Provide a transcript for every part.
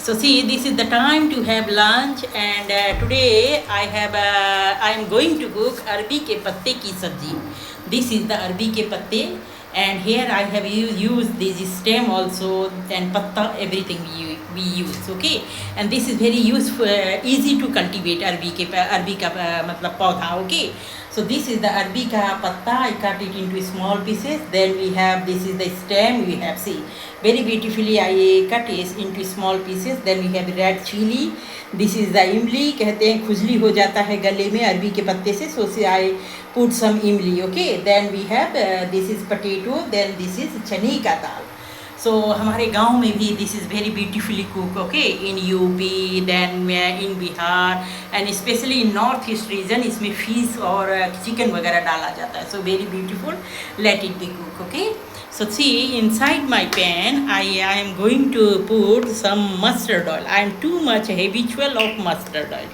So see, this is the time to have lunch, and today I am going to cook अरबी के पत्ते की सब्जी. This is the अरबी के पत्ते, and here I have used this stem also and patta, everything we use. Okay, and this is very useful, easy to cultivate अरबी का मतलब पौधा. Okay. So this is the अरबी का पत्ता. I cut it into small pieces. Then we have, this is the stem. We have, see, very beautifully I cut it into small pieces. Then we have red chili. This is the इमली. कहते हैं खुजली हो जाता है गले में अरबी के पत्ते से. So see, I put some इमली. Okay. Then we have this is potato. Then this is चने का दाल. So हमारे गांव में भी this is very beautifully cooked, okay, in UP, then in Bihar, and especially in North East region इसमें fish और chicken वगैरह डाला जाता है. So very beautiful. Let it be cooked, okay. So see, inside my pan I am going to put some mustard oil. I am too much habitual of mustard oil.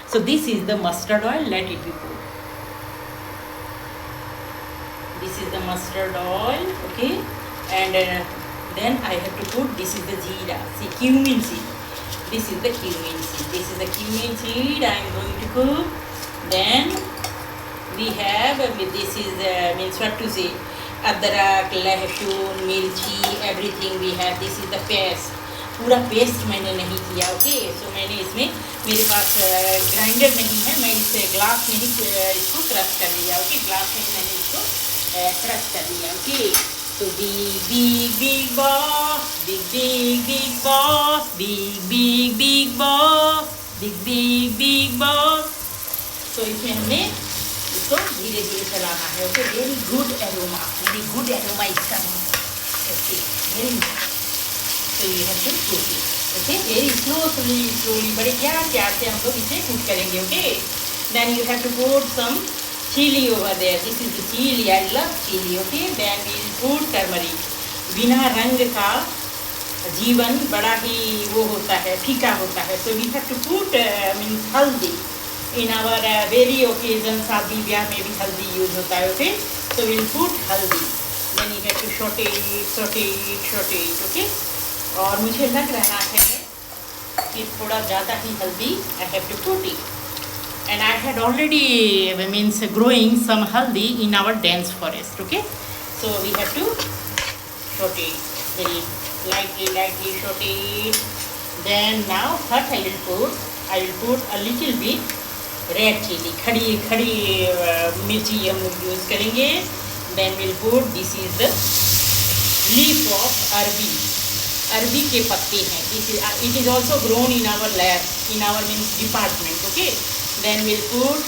So this is the mustard oil. Let it be put. This is the mustard oil, okay, and then I have to put, this is the jeera, see, cumin seed. This is the cumin seed. This is the cumin seed I am going to cook. Then we have, this is, means what to say, अदरक, लहसुन, मिर्ची, everything we have. This is the paste. पूरा paste मैंने नहीं किया, okay. सो मैंने इसमें, मेरे पास ग्राइंडर नहीं है, मैं इस ग्लास में ही इसको क्रश कर लिया, ओके. ग्लास में मैंने इसको क्रश कर लिया, okay. So big boss, big boss, big boss, big boss. So इसमें हमने इसको धीरे धीरे चलाना है, ओके. वेरी गुड एरोमा इसका, okay. Very, so you have to cook it, okay. Very slowly, बड़े प्यार से हम लोग इसे कुक करेंगे, okay. Then you have to put some chili over there. This is the chili. I love chili, okay. Then we will put turmeric. बिना रंग का जीवन बड़ा ही वो होता है, फीका होता है. So we have to put means हल्दी. In our very occasion, शादी ब्याह में भी हल्दी यूज होता है, okay. So we will put हल्दी. Then you have to saute it, okay. और मुझे लग रहा है कि थोड़ा ज़्यादा ही हल्दी I have to put it. And I had already means growing some haldi in our dense forest, okay. So we have to saute it very lightly saute it. Then now what I will put a little bit red chili, खड़ी मिर्ची हम लोग use करेंगे. Then we'll put, this is the leaf of अरबी के पत्ते हैं. This is, it is also grown in our lab, in our means department, okay. Then we'll put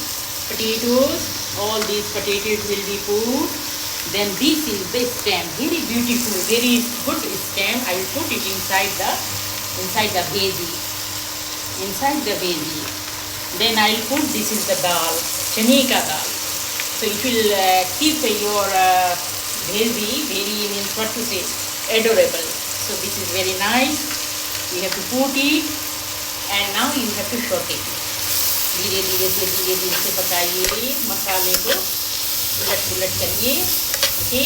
potatoes. All these potatoes will be put. Then this is the stem. Very beautiful, very good stem. I will put it inside the bhezi. Then I will put, this is the dal, chane ka dal. So it will keep your bhezi very, means what to say, adorable. So this is very nice. You have to put it, and now you have to saute it. धीरे धीरे से पकाइए, मसाले को उलट करिए, okay.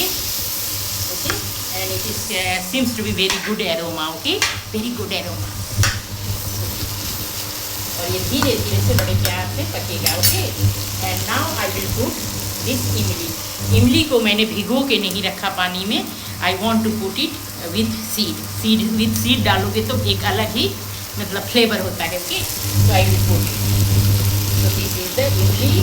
And it is seems to be very good aroma, okay. Very good aroma. और ये धीरे से बड़े प्यार से पकेगा, okay. And now I will put this इमली को मैंने भिगो के नहीं रखा पानी में. I want to put it with seed डालोगे तो एक अलग ही मतलब फ्लेवर होता है, okay. So I will put it. So this is the इमली.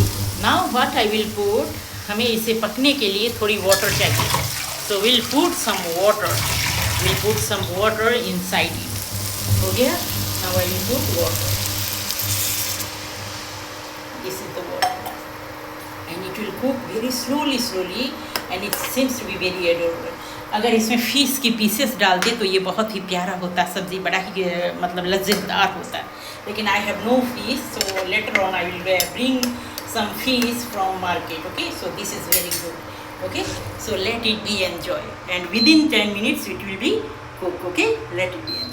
Now what I will put, हमें इसे पकने के लिए थोड़ी वाटर चाहिए. So we'll put some water. We'll put some water inside it. हो गया. Now I will put water. This is the water, and it will cook very slowly, and it seems to be very adorable. अगर इसमें fish की pieces डाल दे तो ये बहुत ही प्यारा होता है, सब्ज़ी बड़ा ही मतलब लज्जतदार होता है. लेकिन I have no fish, so later on I will bring some fish from market, okay. So this is very good, okay. So let it be enjoyed, and within 10 minutes it will be cooked, okay. Let it be enjoyed.